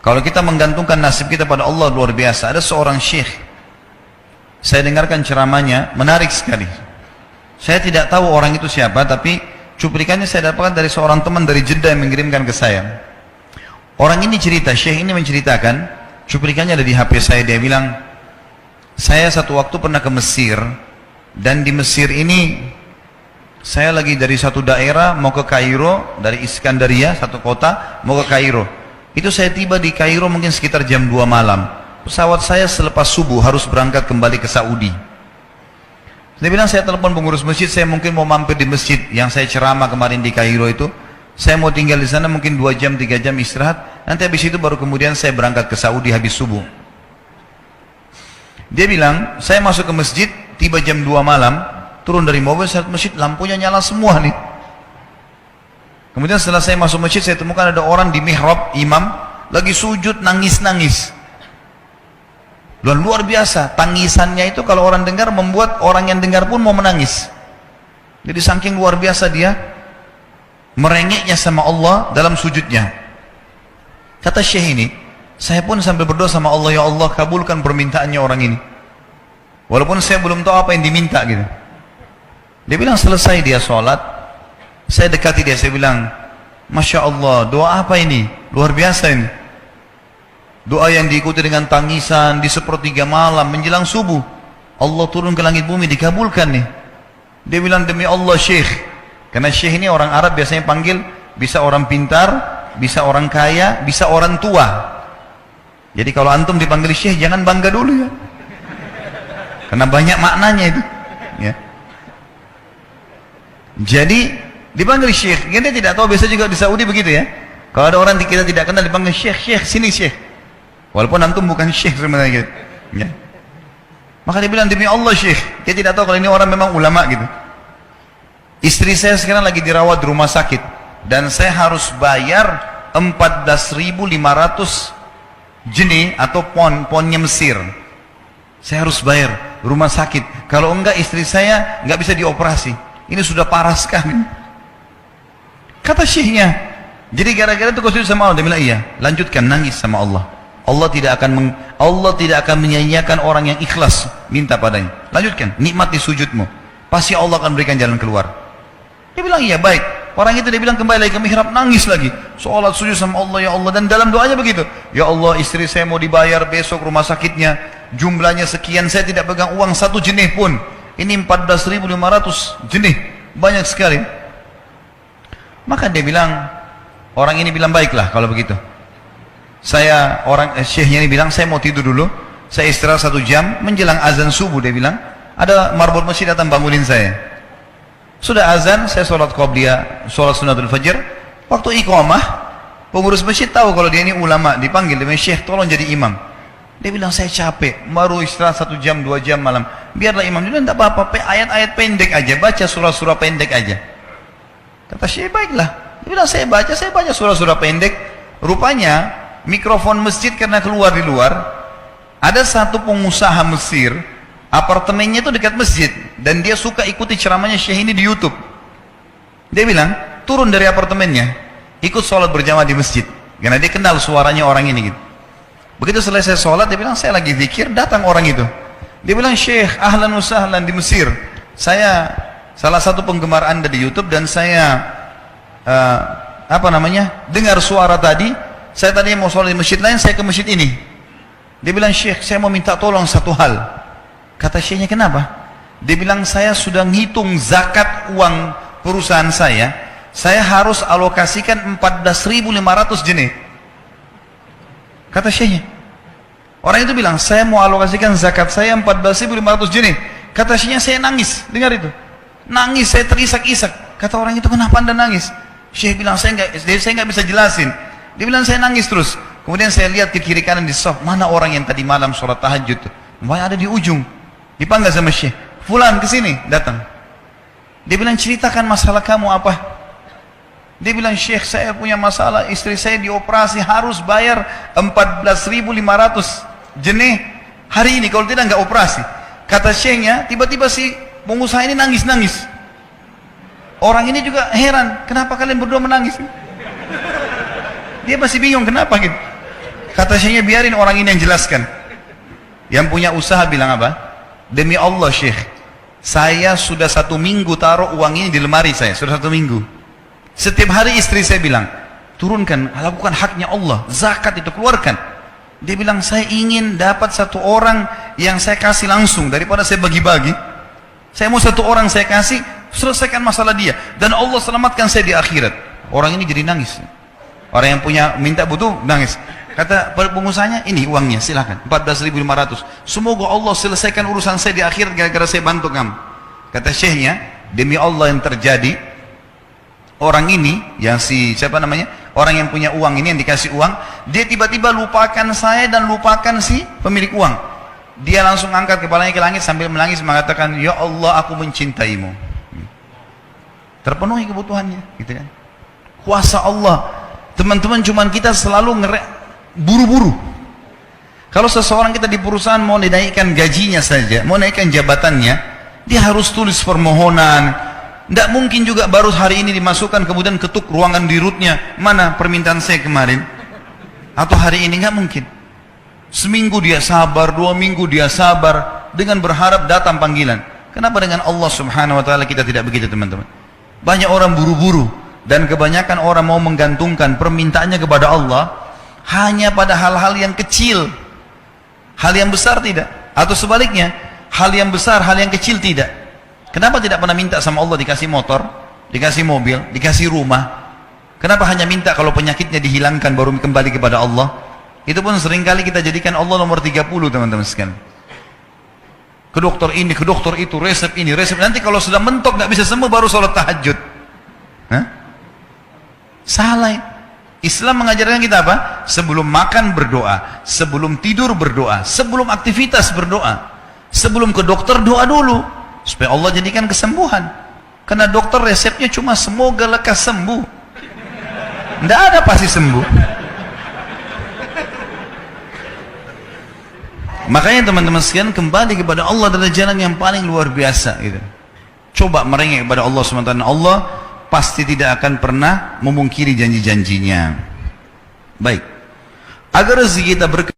Kalau kita menggantungkan nasib kita pada Allah luar biasa. Ada seorang syekh, saya dengarkan ceramahnya, menarik sekali. Saya tidak tahu orang itu siapa, tapi cuplikannya saya dapatkan dari seorang teman dari Jeddah yang mengirimkan ke saya. Orang ini cerita, syekh ini menceritakan, cuplikannya ada di HP saya. Dia bilang, saya satu waktu pernah ke Mesir, dan di Mesir ini saya lagi dari satu daerah mau ke Kairo, dari Iskandaria, satu kota, mau ke Kairo. Itu saya tiba di Kairo mungkin sekitar jam 2 malam. Pesawat saya selepas subuh harus berangkat kembali ke Saudi. Dia bilang, saya telepon pengurus masjid, saya mungkin mau mampir di masjid yang saya ceramah kemarin di Kairo itu. Saya mau tinggal di sana mungkin 2 jam, 3 jam istirahat. Nanti habis itu baru kemudian saya berangkat ke Saudi habis subuh. Dia bilang, saya masuk ke masjid, tiba jam 2 malam, turun dari mobil, saya lihat masjid, lampunya nyala semua nih. Kemudian setelah saya masuk masjid, saya temukan ada orang di mihrab, imam, lagi sujud, nangis-nangis. Dan luar biasa, tangisannya itu kalau orang dengar, membuat orang yang dengar pun mau menangis. Jadi saking luar biasa dia, merengeknya sama Allah dalam sujudnya. Kata syekh ini, saya pun sambil berdoa sama Allah, ya Allah kabulkan permintaannya orang ini. Walaupun saya belum tahu apa yang diminta gitu. Dia bilang selesai dia sholat, saya dekati dia, saya bilang, Masya Allah, doa apa ini? Luar biasa ini. Doa yang diikuti dengan tangisan di sepertiga malam menjelang subuh. Allah turun ke langit bumi, dikabulkan nih. Dia bilang, demi Allah syekh. Karena syekh ini orang Arab biasanya panggil, bisa orang pintar, bisa orang kaya, bisa orang tua. Jadi kalau antum dipanggil syekh, jangan bangga dulu ya. Karena banyak maknanya itu. Ya. Jadi dipanggil syekh. Kita tidak tahu, biasa juga di Saudi begitu ya. Kalau ada orang kita tidak kenal dipanggil syekh, syekh sini syekh. Walaupun antum bukan syekh sebenarnya gitu. Ya. Maka dia bilang, demi Allah syekh. Dia tidak tahu kalau ini orang memang ulama gitu. Istri saya sekarang lagi dirawat di rumah sakit dan saya harus bayar 14.500 jenih atau ponnya Mesir. Saya harus bayar rumah sakit. Kalau enggak istri saya enggak bisa dioperasi. Ini sudah parah sekali. Kata syekhnya, jadi gara-gara itu kau sujud sama Allah. Dia bilang, iya, lanjutkan nangis sama Allah. Allah tidak akan menyanyiakan orang yang ikhlas minta padanya. Lanjutkan, nikmati sujudmu. Pasti Allah akan berikan jalan keluar. Dia bilang, iya baik. Orang itu dia bilang kembali lagi ke mihrab, nangis lagi. Sholat sujud sama Allah, ya Allah. Dan dalam doanya begitu, ya Allah, istri saya mau dibayar besok rumah sakitnya, jumlahnya sekian, saya tidak pegang uang 1 jenih pun. Ini 14.500 jenih, banyak sekali. Maka dia bilang, orang ini bilang, baiklah kalau begitu. Syekhnya ini bilang, saya mau tidur dulu. Saya istirahat 1 jam, menjelang azan subuh dia bilang, ada marbot masjid datang bangunin saya. Sudah azan, saya sholat qobliyah, sholat sunatul fajr. Waktu iqamah, pengurus masjid tahu kalau dia ini ulama, dipanggil, dia bilang, syekh tolong jadi imam. Dia bilang, saya capek, baru istirahat 1 jam, 2 jam malam. Biarlah imam. Dia bilang, tidak apa-apa, ayat-ayat pendek aja, baca surah-surah pendek aja. Kata syekh, baiklah. Dia bilang, saya baca surah-surah pendek. Rupanya, mikrofon masjid karena keluar di luar, ada satu pengusaha Mesir, apartemennya itu dekat masjid, dan dia suka ikuti ceramahnya syekh ini di YouTube. Dia bilang, turun dari apartemennya, ikut sholat berjamaah di masjid, karena dia kenal suaranya orang ini gitu. Begitu selesai sholat, dia bilang, saya lagi zikir, datang orang itu. Dia bilang, syekh, ahlan wa sahlan di Mesir. Saya salah satu penggemar Anda di YouTube, dan saya dengar suara tadi. Saya tadi mau sholat di masjid lain, saya ke masjid ini. Dia bilang, syekh, saya mau minta tolong satu hal. Kata syekhnya, kenapa? Dia bilang, saya sudah ngitung zakat uang perusahaan saya harus alokasikan 14.500 jenih. Kata syekhnya. Orang itu bilang, saya mau alokasikan zakat saya 14.500 jenih. Kata syekhnya, saya nangis. Dengar itu. Nangis, saya terisak-isak. Kata orang itu, kenapa Anda nangis? Syekh bilang, saya nggak bisa jelasin. Dia bilang, saya nangis terus. Kemudian saya lihat ke kiri kanan di saf, mana orang yang tadi malam sholat tahajud tuh? Ada di ujung. Dipanggil sama syekh, fulan kesini, datang. Dia bilang, ceritakan masalah kamu apa? Dia bilang, syekh, saya punya masalah, istri saya dioperasi, harus bayar 14.500 jenih hari ini, kalau tidak nggak operasi. Kata syekhnya, tiba-tiba si pengusaha ini nangis-nangis. Orang ini juga heran, kenapa kalian berdua menangis? Dia masih bingung kenapa gitu. Kata syekhnya, biarin orang ini yang jelaskan. Yang punya usaha bilang apa? Demi Allah Syekh, saya sudah 1 minggu taruh uang ini di lemari saya, sudah 1 minggu. Setiap hari istri saya bilang, turunkan, lakukan haknya Allah, zakat itu keluarkan. Dia bilang, saya ingin dapat 1 orang yang saya kasih langsung, daripada saya bagi-bagi. Saya mau 1 orang saya kasih, selesaikan masalah dia, dan Allah selamatkan saya di akhirat. Orang ini jadi nangis. Orang yang punya minta butuh nangis. Kata pengusahanya, ini uangnya, silakan, 14.500. Semoga Allah selesaikan urusan saya di akhirat gara-gara saya bantu kamu. Kata syekhnya, demi Allah yang terjadi, orang ini, yang siapa namanya, orang yang punya uang ini, yang dikasih uang, dia tiba-tiba lupakan saya dan lupakan si pemilik uang. Dia langsung angkat kepalanya ke langit sambil menangis mengatakan, ya Allah, aku mencintaimu. Terpenuhi kebutuhannya, gitu kan? Kuasa Allah. Teman-teman, cuman kita selalu buru-buru. Kalau seseorang kita di perusahaan mau dinaikkan gajinya saja, mau naikkan jabatannya, dia harus tulis permohonan. Tidak mungkin juga baru hari ini dimasukkan kemudian ketuk ruangan di rootnya, mana permintaan saya kemarin, atau hari ini, nggak mungkin. Seminggu dia sabar, 2 minggu dia sabar, dengan berharap datang panggilan. Kenapa dengan Allah subhanahu wa ta'ala kita tidak begitu, teman-teman? Banyak orang buru-buru, dan kebanyakan orang mau menggantungkan permintaannya kepada Allah hanya pada hal-hal yang kecil, hal yang besar tidak, atau sebaliknya, hal yang besar, hal yang kecil tidak. Kenapa tidak pernah minta sama Allah dikasih motor, dikasih mobil, dikasih rumah? Kenapa hanya minta kalau penyakitnya dihilangkan baru kembali kepada Allah? Itu pun seringkali kita jadikan Allah nomor 30, teman-teman sekalian. Ke dokter ini, ke dokter itu, resep ini, resep. Nanti kalau sudah mentok nggak bisa sembuh baru sholat tahajud. Hah? Salah. Islam mengajarkan kita apa? Sebelum makan berdoa, sebelum tidur berdoa, sebelum aktivitas berdoa, sebelum ke dokter doa dulu supaya Allah jadikan kesembuhan. Karena dokter resepnya cuma semoga lekas sembuh, tidak ada pasti sembuh. Makanya teman-teman sekalian, kembali kepada Allah adalah jalan yang paling luar biasa gitu. Coba merengek kepada Allah SWT. Allah pasti tidak akan pernah memungkiri janji-janjinya. Baik, agar rezeki kita berkah